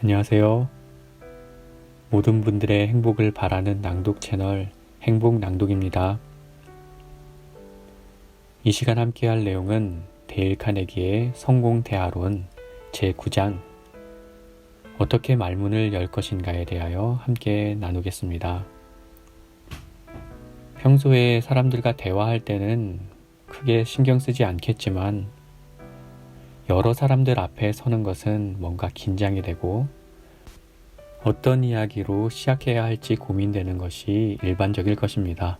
안녕하세요. 모든 분들의 행복을 바라는 낭독 채널 행복낭독입니다. 이 시간 함께 할 내용은 데일 카네기의 성공대화론 제9장 어떻게 말문을 열 것인가에 대하여 함께 나누겠습니다. 평소에 사람들과 대화할 때는 크게 신경 쓰지 않겠지만 여러 사람들 앞에 서는 것은 뭔가 긴장이 되고 어떤 이야기로 시작해야 할지 고민되는 것이 일반적일 것입니다.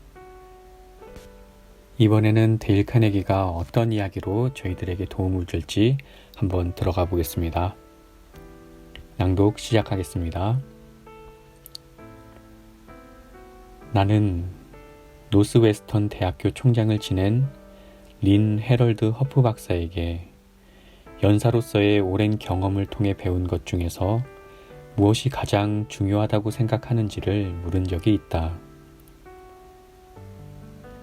이번에는 데일 카네기가 어떤 이야기로 저희들에게 도움을 줄지 한번 들어가 보겠습니다. 낭독 시작하겠습니다. 나는 노스웨스턴 대학교 총장을 지낸 린 헤럴드 허프 박사에게 연사로서의 오랜 경험을 통해 배운 것 중에서 무엇이 가장 중요하다고 생각하는지를 물은 적이 있다.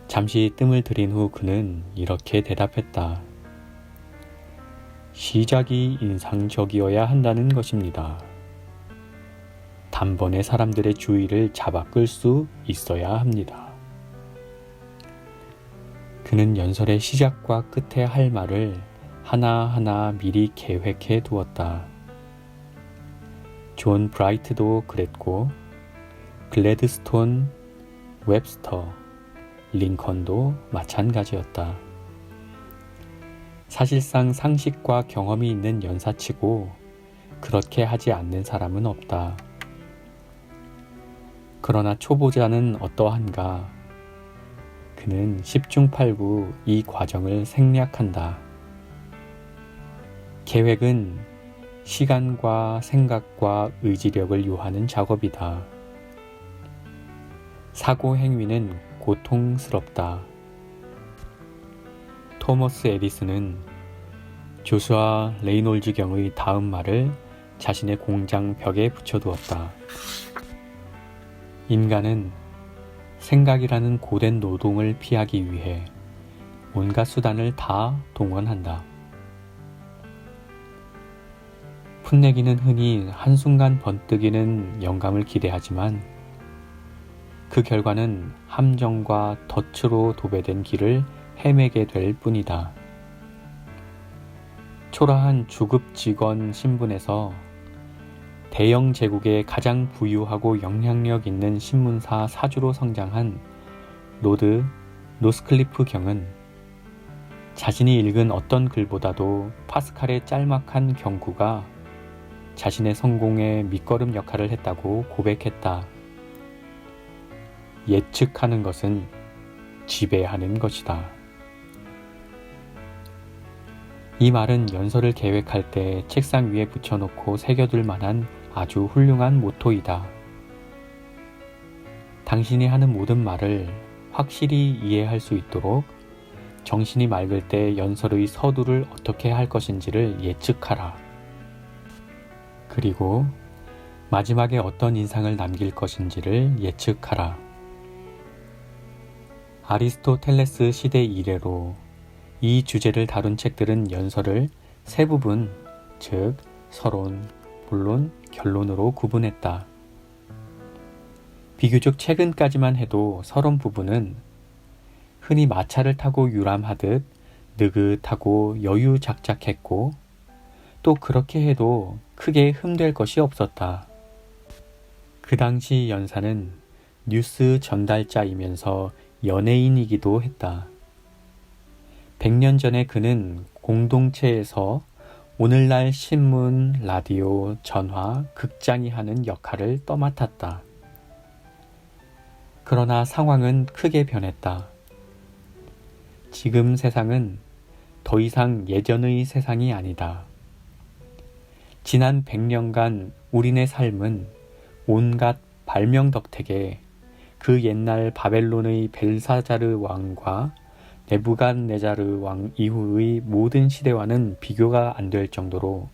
잠시 뜸을 들인 후 그는 이렇게 대답했다. 시작이 인상적이어야 한다는 것입니다. 단번에 사람들의 주의를 잡아 끌 수 있어야 합니다. 그는 연설의 시작과 끝에 할 말을 하나하나 미리 계획해 두었다. 존 브라이트도 그랬고 글래드스톤, 웹스터, 링컨도 마찬가지였다. 사실상 상식과 경험이 있는 연사치고 그렇게 하지 않는 사람은 없다. 그러나 초보자는 어떠한가? 그는 10중8구 이 과정을 생략한다. 계획은 시간과 생각과 의지력을 요하는 작업이다. 사고 행위는 고통스럽다. 토머스 에디슨은 조슈아 레이놀즈 경의 다음 말을 자신의 공장 벽에 붙여두었다. 인간은 생각이라는 고된 노동을 피하기 위해 온갖 수단을 다 동원한다. 풋내기는 흔히 한순간 번뜩이는 영감을 기대하지만 그 결과는 함정과 덫으로 도배된 길을 헤매게 될 뿐이다. 초라한 주급 직원 신분에서 대영 제국의 가장 부유하고 영향력 있는 신문사 사주로 성장한 로드 노스클리프 경은 자신이 읽은 어떤 글보다도 파스칼의 짤막한 경구가 자신의 성공의 밑거름 역할을 했다고 고백했다. 예측하는 것은 지배하는 것이다. 이 말은 연설을 계획할 때 책상 위에 붙여놓고 새겨둘 만한 아주 훌륭한 모토이다. 당신이 하는 모든 말을 확실히 이해할 수 있도록 정신이 맑을 때 연설의 서두를 어떻게 할 것인지를 예측하라. 그리고 마지막에 어떤 인상을 남길 것인지를 예측하라. 아리스토텔레스 시대 이래로 이 주제를 다룬 책들은 연설을 세 부분, 즉 서론, 본론, 결론으로 구분했다. 비교적 최근까지만 해도 서론 부분은 흔히 마차를 타고 유람하듯 느긋하고 여유작작했고 또 그렇게 해도 크게 흠될 것이 없었다. 그 당시 연사는 뉴스 전달자이면서 연예인이기도 했다. 100년 전에 그는 공동체에서 오늘날 신문, 라디오, 전화, 극장이 하는 역할을 떠맡았다. 그러나 상황은 크게 변했다. 지금 세상은 더 이상 예전의 세상이 아니다. 지난 100년간 우리네 삶은 온갖 발명덕택에 그 옛날 바벨론의 벨사자르 왕과 네부갓네자르 왕 이후의 모든 시대와는 비교가 안 될 정도로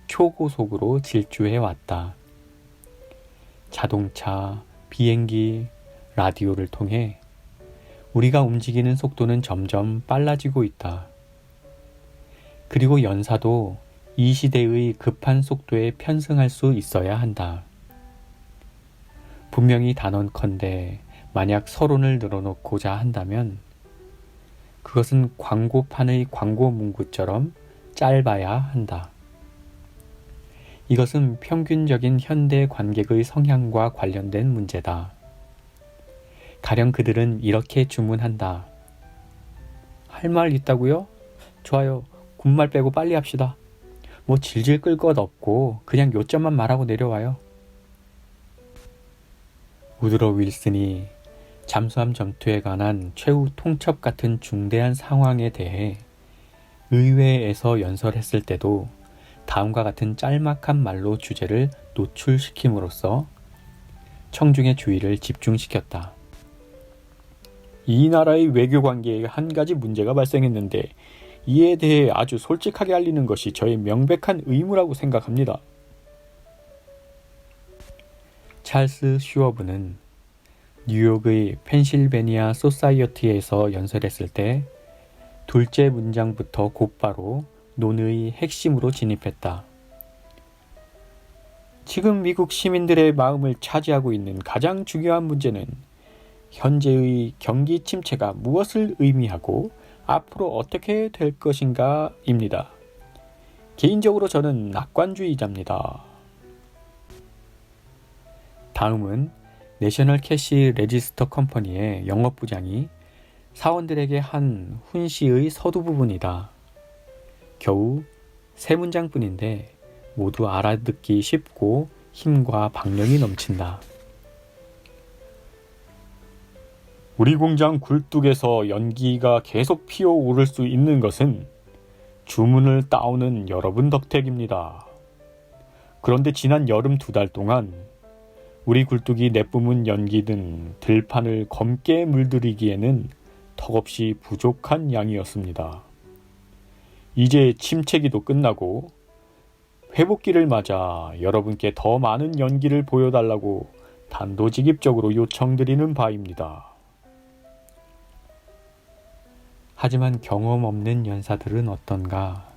초고속으로 질주해왔다. 자동차, 비행기, 라디오를 통해 우리가 움직이는 속도는 점점 빨라지고 있다. 그리고 연사도 이 시대의 급한 속도에 편승할 수 있어야 한다. 분명히 단언컨대 만약 서론을 늘어놓고자 한다면 그것은 광고판의 광고 문구처럼 짧아야 한다. 이것은 평균적인 현대 관객의 성향과 관련된 문제다. 가령 그들은 이렇게 주문한다. 할 말 있다고요? 좋아요. 군말 빼고 빨리 합시다. 뭐 질질 끌 것 없고 그냥 요점만 말하고 내려와요. 우드로 윌슨이 잠수함 전투에 관한 최후 통첩 같은 중대한 상황에 대해 의회에서 연설했을 때도 다음과 같은 짤막한 말로 주제를 노출시킴으로써 청중의 주의를 집중시켰다. 이 나라의 외교 관계에 한 가지 문제가 발생했는데 이에 대해 아주 솔직하게 알리는 것이 저의 명백한 의무라고 생각합니다. 찰스 슈워브는 뉴욕의 펜실베니아 소사이어티에서 연설했을 때 둘째 문장부터 곧바로 논의 핵심으로 진입했다. 지금 미국 시민들의 마음을 차지하고 있는 가장 중요한 문제는 현재의 경기 침체가 무엇을 의미하고 앞으로 어떻게 될 것인가입니다. 개인적으로 저는 낙관주의자입니다. 다음은 내셔널 캐시 레지스터 컴퍼니의 영업부장이 사원들에게 한 훈시의 서두 부분이다. 겨우 3문장뿐인데 모두 알아듣기 쉽고 힘과 박력이 넘친다. 우리 공장 굴뚝에서 연기가 계속 피어오를 수 있는 것은 주문을 따오는 여러분 덕택입니다. 그런데 지난 여름 2달 동안 우리 굴뚝이 내뿜은 연기 등 들판을 검게 물들이기에는 턱없이 부족한 양이었습니다. 이제 침체기도 끝나고 회복기를 맞아 여러분께 더 많은 연기를 보여달라고 단도직입적으로 요청드리는 바입니다. 하지만 경험 없는 연사들은 어떤가?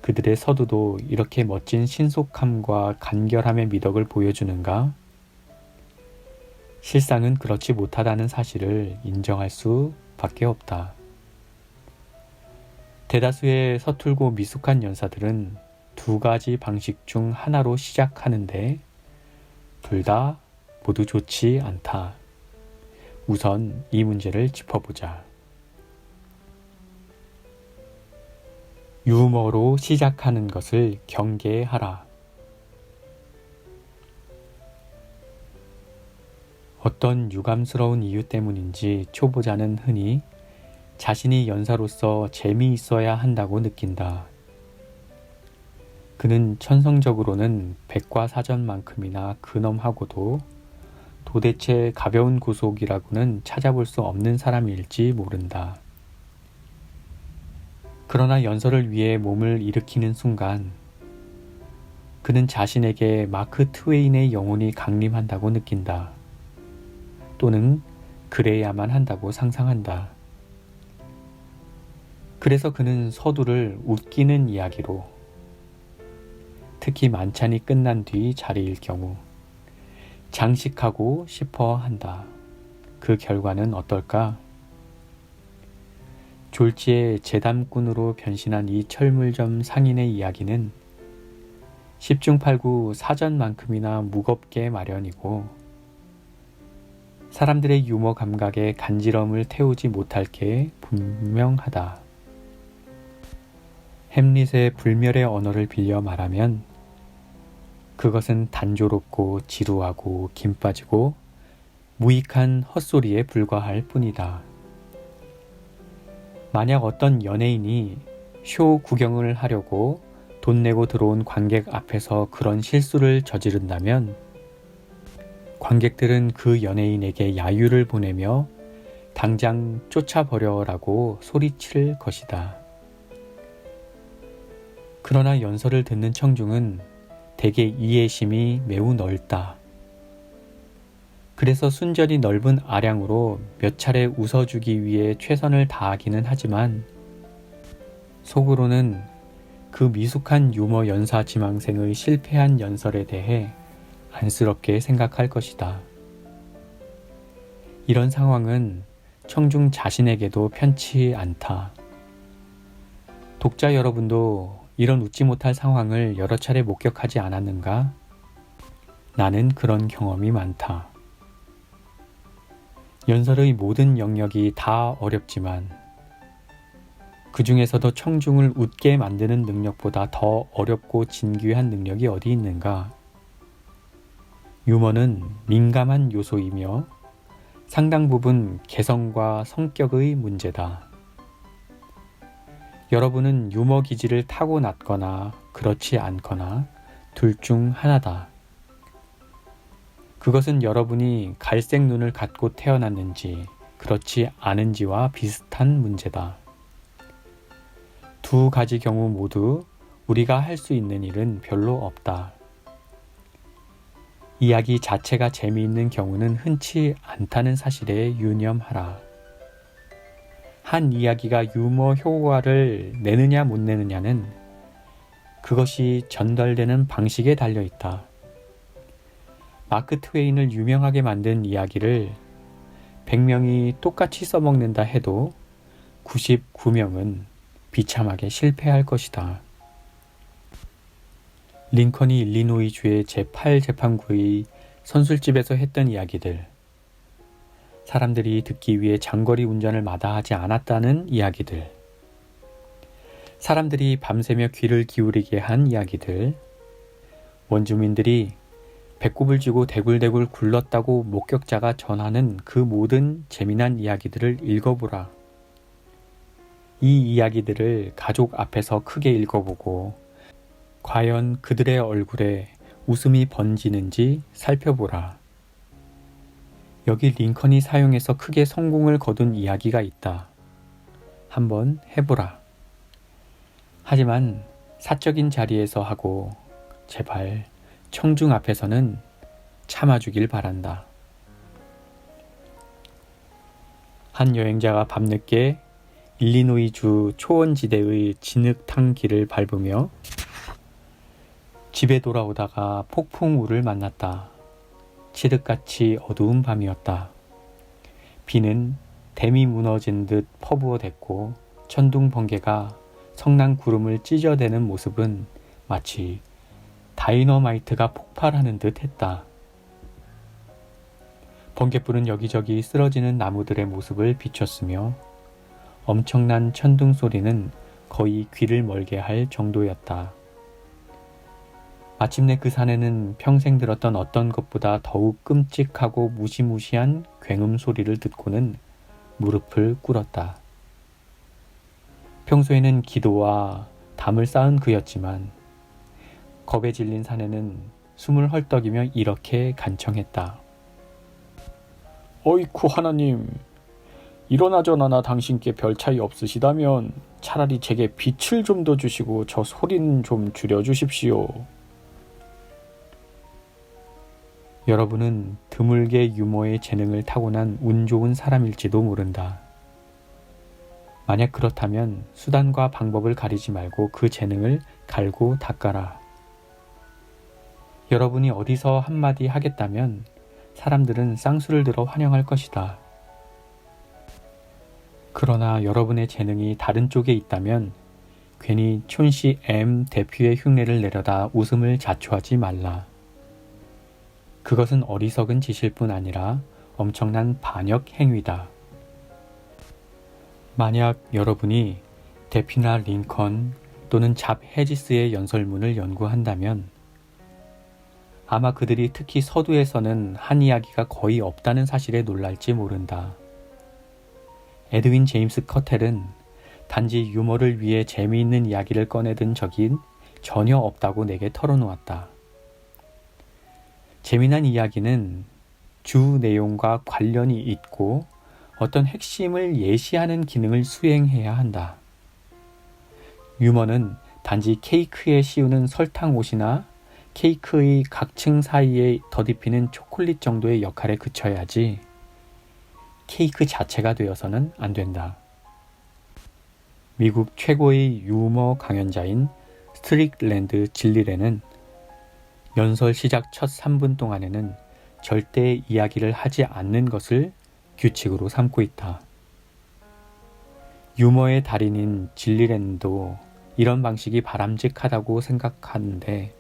그들의 서두도 이렇게 멋진 신속함과 간결함의 미덕을 보여주는가? 실상은 그렇지 못하다는 사실을 인정할 수밖에 없다. 대다수의 서툴고 미숙한 연사들은 2가지 방식 중 하나로 시작하는데 둘 다 모두 좋지 않다. 우선 이 문제를 짚어보자. 유머로 시작하는 것을 경계하라. 어떤 유감스러운 이유 때문인지 초보자는 흔히 자신이 연사로서 재미있어야 한다고 느낀다. 그는 천성적으로는 백과사전만큼이나 근엄하고도 도대체 가벼운 구속이라고는 찾아볼 수 없는 사람일지 모른다. 그러나 연설을 위해 몸을 일으키는 순간 그는 자신에게 마크 트웨인의 영혼이 강림한다고 느낀다. 또는 그래야만 한다고 상상한다. 그래서 그는 서두를 웃기는 이야기로, 특히 만찬이 끝난 뒤 자리일 경우 장식하고 싶어 한다. 그 결과는 어떨까? 졸지에 재담꾼으로 변신한 이 철물점 상인의 이야기는 10중8구 사전만큼이나 무겁게 마련이고 사람들의 유머 감각에 간지럼을 태우지 못할 게 분명하다. 햄릿의 불멸의 언어를 빌려 말하면 그것은 단조롭고 지루하고 김 빠지고 무익한 헛소리에 불과할 뿐이다. 만약 어떤 연예인이 쇼 구경을 하려고 돈 내고 들어온 관객 앞에서 그런 실수를 저지른다면 관객들은 그 연예인에게 야유를 보내며 당장 쫓아버려라고 소리칠 것이다. 그러나 연설을 듣는 청중은 대개 이해심이 매우 넓다. 그래서 순전히 넓은 아량으로 몇 차례 웃어주기 위해 최선을 다하기는 하지만 속으로는 그 미숙한 유머 연사 지망생의 실패한 연설에 대해 안쓰럽게 생각할 것이다. 이런 상황은 청중 자신에게도 편치 않다. 독자 여러분도 이런 웃지 못할 상황을 여러 차례 목격하지 않았는가? 나는 그런 경험이 많다. 연설의 모든 영역이 다 어렵지만 그 중에서도 청중을 웃게 만드는 능력보다 더 어렵고 진귀한 능력이 어디 있는가? 유머는 민감한 요소이며 상당 부분 개성과 성격의 문제다. 여러분은 유머 기질을 타고났거나 그렇지 않거나 둘 중 하나다. 그것은 여러분이 갈색 눈을 갖고 태어났는지 그렇지 않은지와 비슷한 문제다. 두 가지 경우 모두 우리가 할 수 있는 일은 별로 없다. 이야기 자체가 재미있는 경우는 흔치 않다는 사실에 유념하라. 한 이야기가 유머 효과를 내느냐 못 내느냐는 그것이 전달되는 방식에 달려있다. 마크 트웨인을 유명하게 만든 이야기를 100명이 똑같이 써먹는다 해도 99명은 비참하게 실패할 것이다. 링컨이 일리노이주의 제8재판구의 선술집에서 했던 이야기들, 사람들이 듣기 위해 장거리 운전을 마다하지 않았다는 이야기들, 사람들이 밤새며 귀를 기울이게 한 이야기들, 원주민들이 배꼽을 쥐고 대굴대굴 굴렀다고 목격자가 전하는 그 모든 재미난 이야기들을 읽어보라. 이 이야기들을 가족 앞에서 크게 읽어보고 과연 그들의 얼굴에 웃음이 번지는지 살펴보라. 여기 링컨이 사용해서 크게 성공을 거둔 이야기가 있다. 한번 해보라. 하지만 사적인 자리에서 하고 제발 청중 앞에서는 참아주길 바란다. 한 여행자가 밤늦게 일리노이주 초원지대의 진흙탕 길을 밟으며 집에 돌아오다가 폭풍우를 만났다. 칠흑같이 어두운 밤이었다. 비는 댐이 무너진 듯 퍼부어댔고 천둥 번개가 성난 구름을 찢어대는 모습은 마치 다이너마이트가 폭발하는 듯 했다. 번갯불은 여기저기 쓰러지는 나무들의 모습을 비췄으며 엄청난 천둥 소리는 거의 귀를 멀게 할 정도였다. 마침내 그 산에는 평생 들었던 어떤 것보다 더욱 끔찍하고 무시무시한 굉음 소리를 듣고는 무릎을 꿇었다. 평소에는 기도와 담을 쌓은 그였지만 겁에 질린 산에는 숨을 헐떡이며 이렇게 간청했다. 어이쿠 하나님, 이러나 저러나 당신께 별 차이 없으시다면 차라리 제게 빛을 좀 더 주시고 저 소리는 좀 줄여주십시오. 여러분은 드물게 유머의 재능을 타고난 운 좋은 사람일지도 모른다. 만약 그렇다면 수단과 방법을 가리지 말고 그 재능을 갈고 닦아라. 여러분이 어디서 한마디 하겠다면 사람들은 쌍수를 들어 환영할 것이다. 그러나 여러분의 재능이 다른 쪽에 있다면 괜히 촌씨 M 대표의 흉내를 내려다 웃음을 자초하지 말라. 그것은 어리석은 짓일 뿐 아니라 엄청난 반역 행위다. 만약 여러분이 대피나 링컨 또는 잡 해지스의 연설문을 연구한다면 아마 그들이 특히 서두에서는 한 이야기가 거의 없다는 사실에 놀랄지 모른다. 에드윈 제임스 커텔은 단지 유머를 위해 재미있는 이야기를 꺼내든 적이 전혀 없다고 내게 털어놓았다. 재미난 이야기는 주 내용과 관련이 있고 어떤 핵심을 예시하는 기능을 수행해야 한다. 유머는 단지 케이크에 씌우는 설탕옷이나 케이크의 각층 사이에 더딥히는 초콜릿 정도의 역할에 그쳐야지 케이크 자체가 되어서는 안 된다. 미국 최고의 유머 강연자인 스트릭랜드 진리랜은 연설 시작 첫 3분 동안에는 절대 이야기를 하지 않는 것을 규칙으로 삼고 있다. 유머의 달인인 진리랜도 이런 방식이 바람직하다고 생각하는데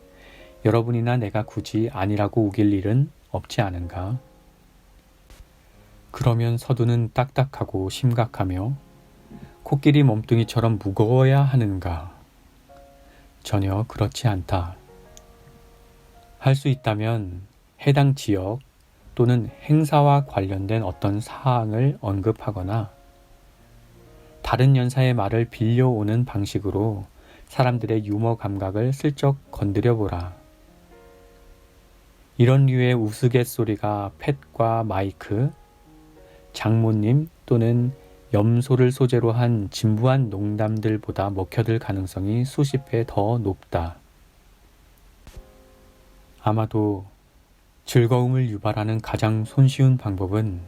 여러분이나 내가 굳이 아니라고 우길 일은 없지 않은가? 그러면 서두는 딱딱하고 심각하며 코끼리 몸뚱이처럼 무거워야 하는가? 전혀 그렇지 않다. 할 수 있다면 해당 지역 또는 행사와 관련된 어떤 사항을 언급하거나 다른 연사의 말을 빌려오는 방식으로 사람들의 유머 감각을 슬쩍 건드려보라. 이런 류의 우스갯소리가 팻과 마이크, 장모님 또는 염소를 소재로 한 진부한 농담들보다 먹혀들 가능성이 수십 배 더 높다. 아마도 즐거움을 유발하는 가장 손쉬운 방법은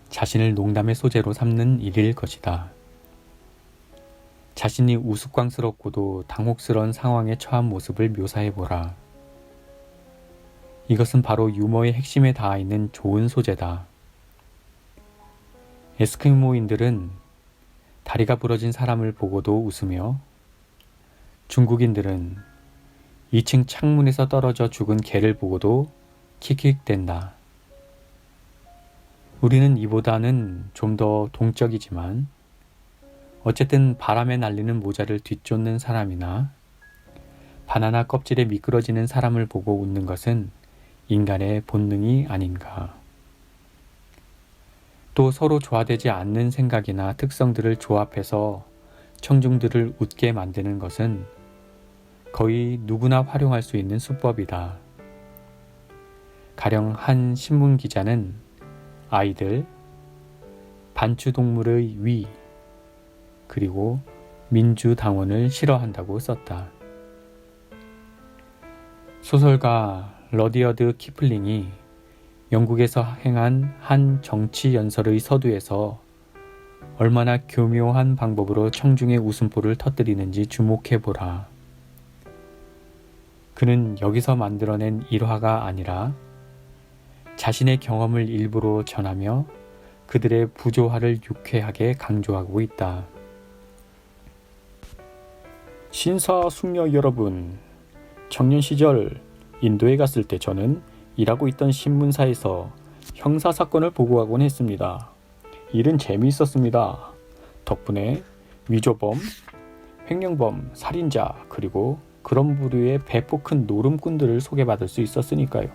자신을 농담의 소재로 삼는 일일 것이다. 자신이 우스꽝스럽고도 당혹스러운 상황에 처한 모습을 묘사해보라. 이것은 바로 유머의 핵심에 닿아 있는 좋은 소재다. 에스키모인들은 다리가 부러진 사람을 보고도 웃으며 중국인들은 2층 창문에서 떨어져 죽은 개를 보고도 킥킥댄다. 우리는 이보다는 좀 더 동적이지만 어쨌든 바람에 날리는 모자를 뒤쫓는 사람이나 바나나 껍질에 미끄러지는 사람을 보고 웃는 것은 인간의 본능이 아닌가. 또 서로 조화되지 않는 생각이나 특성들을 조합해서 청중들을 웃게 만드는 것은 거의 누구나 활용할 수 있는 수법이다. 가령 한 신문 기자는 아이들, 반추동물의 위, 그리고 민주당원을 싫어한다고 썼다. 소설가 러디어드 키플링이 영국에서 행한 한 정치 연설의 서두에서 얼마나 교묘한 방법으로 청중의 웃음보를 터뜨리는지 주목해보라. 그는 여기서 만들어낸 일화가 아니라 자신의 경험을 일부러 전하며 그들의 부조화를 유쾌하게 강조하고 있다. 신사숙녀 여러분, 청년 시절 인도에 갔을 때 저는 일하고 있던 신문사에서 형사사건을 보고하곤 했습니다. 일은 재미있었습니다. 덕분에 위조범, 횡령범, 살인자, 그리고 그런 부류의 배포 큰 노름꾼들을 소개받을 수 있었으니까요.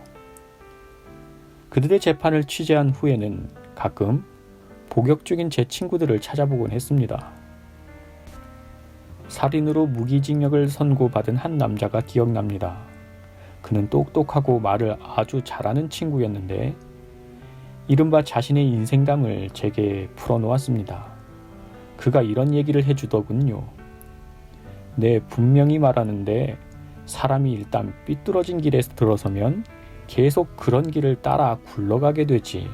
그들의 재판을 취재한 후에는 가끔 복역 중인 제 친구들을 찾아보곤 했습니다. 살인으로 무기징역을 선고받은 한 남자가 기억납니다. 그는 똑똑하고 말을 아주 잘하는 친구였는데 이른바 자신의 인생담을 제게 풀어놓았습니다. 그가 이런 얘기를 해주더군요. 네, 분명히 말하는데 사람이 일단 삐뚤어진 길에 들어서면 계속 그런 길을 따라 굴러가게 되지.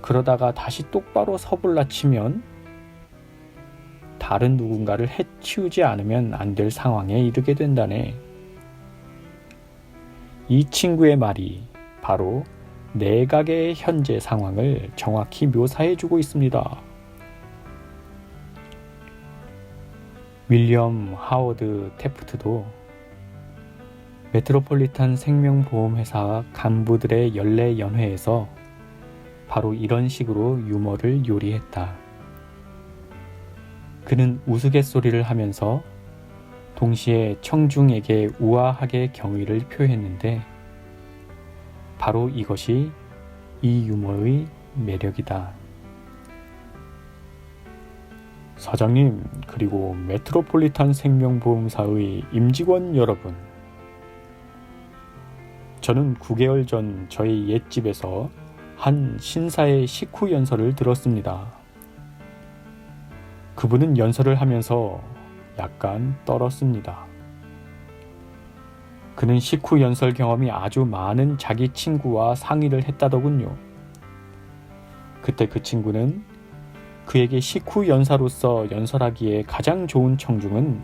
그러다가 다시 똑바로 서볼라 치면 다른 누군가를 해치우지 않으면 안 될 상황에 이르게 된다네. 이 친구의 말이 바로 내각의 현재 상황을 정확히 묘사해주고 있습니다. 윌리엄 하워드 테프트도 메트로폴리탄 생명보험회사 간부들의 연례 연회에서 바로 이런 식으로 유머를 요리했다. 그는 우스갯소리를 하면서 동시에 청중에게 우아하게 경의를 표했는데 바로 이것이 이 유머의 매력이다. 사장님, 그리고 메트로폴리탄 생명보험사의 임직원 여러분, 저는 9개월 전 저희 옛집에서 한 신사의 식후 연설을 들었습니다. 그분은 연설을 하면서 약간 떨었습니다. 그는 식후 연설 경험이 아주 많은 자기 친구와 상의를 했다더군요. 그때 그 친구는 그에게 식후 연사로서 연설하기에 가장 좋은 청중은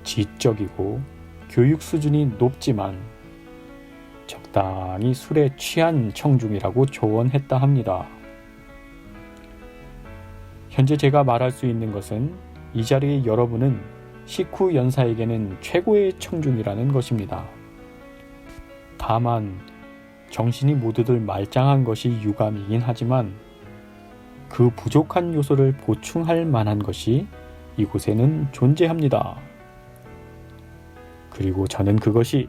지적이고 교육 수준이 높지만 적당히 술에 취한 청중이라고 조언했다 합니다. 현재 제가 말할 수 있는 것은 이 자리의 여러분은 식후 연사에게는 최고의 청중이라는 것입니다. 다만 정신이 모두들 말짱한 것이 유감이긴 하지만 그 부족한 요소를 보충할 만한 것이 이곳에는 존재합니다. 그리고 저는 그것이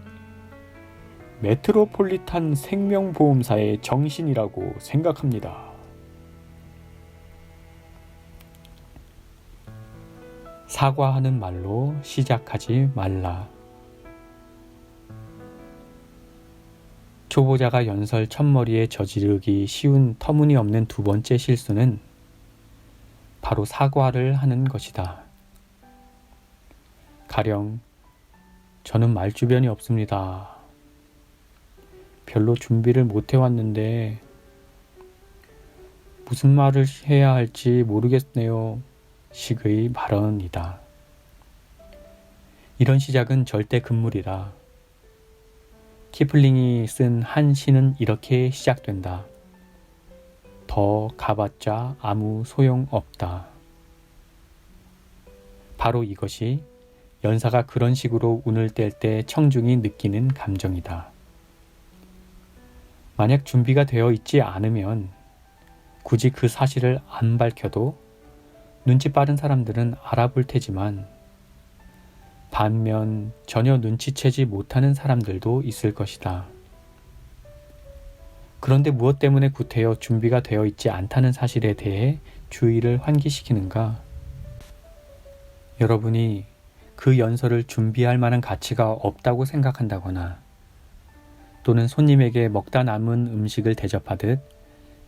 메트로폴리탄 생명보험사의 정신이라고 생각합니다. 사과하는 말로 시작하지 말라. 초보자가 연설 첫머리에 저지르기 쉬운 터무니없는 두 번째 실수는 바로 사과를 하는 것이다. 가령 저는 말주변이 없습니다. 별로 준비를 못 해왔는데 무슨 말을 해야 할지 모르겠네요. 식의 발언이다. 이런 시작은 절대 금물이다. 키플링이 쓴 한 시는 이렇게 시작된다. 더 가봤자 아무 소용없다. 바로 이것이 연사가 그런 식으로 운을 뗄 때 청중이 느끼는 감정이다. 만약 준비가 되어 있지 않으면 굳이 그 사실을 안 밝혀도 눈치 빠른 사람들은 알아볼 테지만 반면 전혀 눈치채지 못하는 사람들도 있을 것이다. 그런데 무엇 때문에 구태여 준비가 되어 있지 않다는 사실에 대해 주의를 환기시키는가? 여러분이 그 연설을 준비할 만한 가치가 없다고 생각한다거나 또는 손님에게 먹다 남은 음식을 대접하듯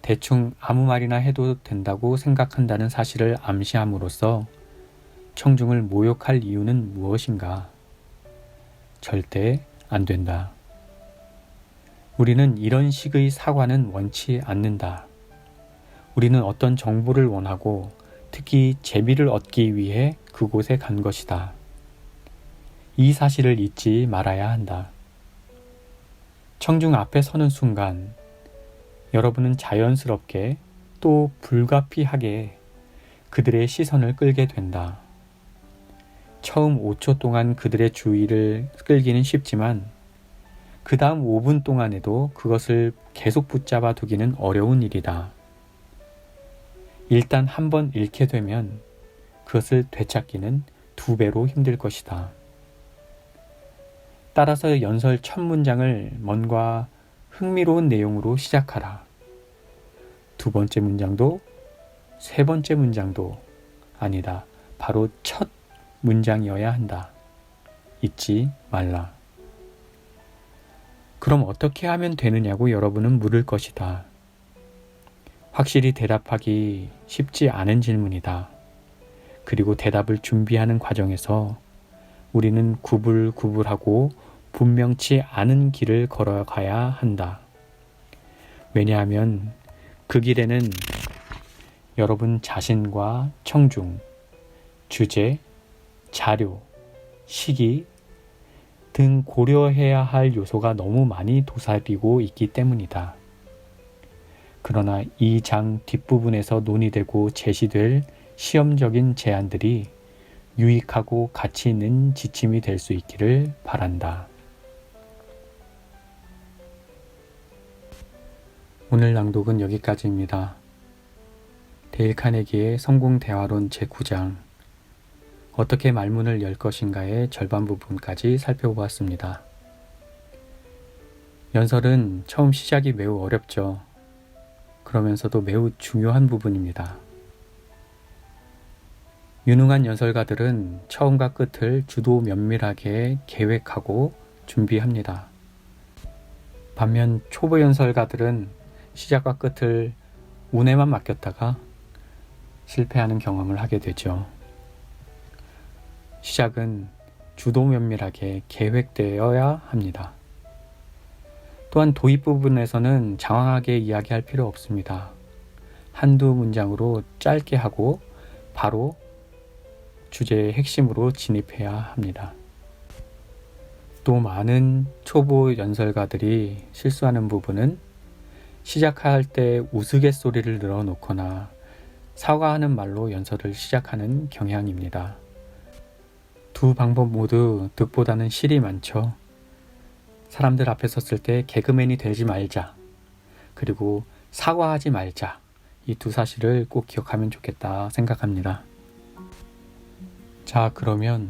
대충 아무 말이나 해도 된다고 생각한다는 사실을 암시함으로써 청중을 모욕할 이유는 무엇인가? 절대 안 된다. 우리는 이런 식의 사과는 원치 않는다. 우리는 어떤 정보를 원하고 특히 재미를 얻기 위해 그곳에 간 것이다. 이 사실을 잊지 말아야 한다. 청중 앞에 서는 순간 여러분은 자연스럽게 또 불가피하게 그들의 시선을 끌게 된다. 처음 5초 동안 그들의 주의를 끌기는 쉽지만 그 다음 5분 동안에도 그것을 계속 붙잡아 두기는 어려운 일이다. 일단 한번 잃게 되면 그것을 되찾기는 2배로 힘들 것이다. 따라서 연설 첫 문장을 뭔가 흥미로운 내용으로 시작하라. 2번째 문장도 3번째 문장도 아니다. 바로 첫 문장이어야 한다. 잊지 말라. 그럼 어떻게 하면 되느냐고 여러분은 물을 것이다. 확실히 대답하기 쉽지 않은 질문이다. 그리고 대답을 준비하는 과정에서 우리는 구불구불하고 분명치 않은 길을 걸어가야 한다. 왜냐하면 그 길에는 여러분 자신과 청중, 주제, 자료, 시기 등 고려해야 할 요소가 너무 많이 도사리고 있기 때문이다. 그러나 이 장 뒷부분에서 논의되고 제시될 시험적인 제안들이 유익하고 가치 있는 지침이 될 수 있기를 바란다. 오늘 낭독은 여기까지입니다. 데일 카네기의 성공 대화론 제9장 어떻게 말문을 열 것인가의 절반 부분까지 살펴보았습니다. 연설은 처음 시작이 매우 어렵죠. 그러면서도 매우 중요한 부분입니다. 유능한 연설가들은 처음과 끝을 주도 면밀하게 계획하고 준비합니다. 반면 초보 연설가들은 시작과 끝을 운에만 맡겼다가 실패하는 경험을 하게 되죠. 시작은 주도 면밀하게 계획되어야 합니다. 또한 도입 부분에서는 장황하게 이야기할 필요 없습니다. 한두 문장으로 짧게 하고 바로 주제의 핵심으로 진입해야 합니다. 또 많은 초보 연설가들이 실수하는 부분은 시작할 때 우스갯소리를 늘어놓거나 사과하는 말로 연설을 시작하는 경향입니다. 두 방법 모두 득보다는 실이 많죠. 사람들 앞에 섰을 때 개그맨이 되지 말자. 그리고 사과하지 말자. 이 두 사실을 꼭 기억하면 좋겠다 생각합니다. 자, 그러면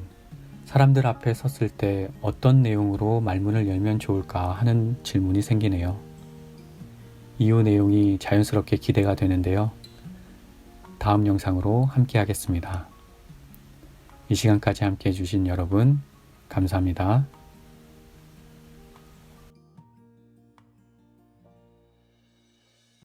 사람들 앞에 섰을 때 어떤 내용으로 말문을 열면 좋을까 하는 질문이 생기네요. 이후 내용이 자연스럽게 기대가 되는데요. 다음 영상으로 함께 하겠습니다. 이 시간까지 함께 해주신 여러분, 감사합니다.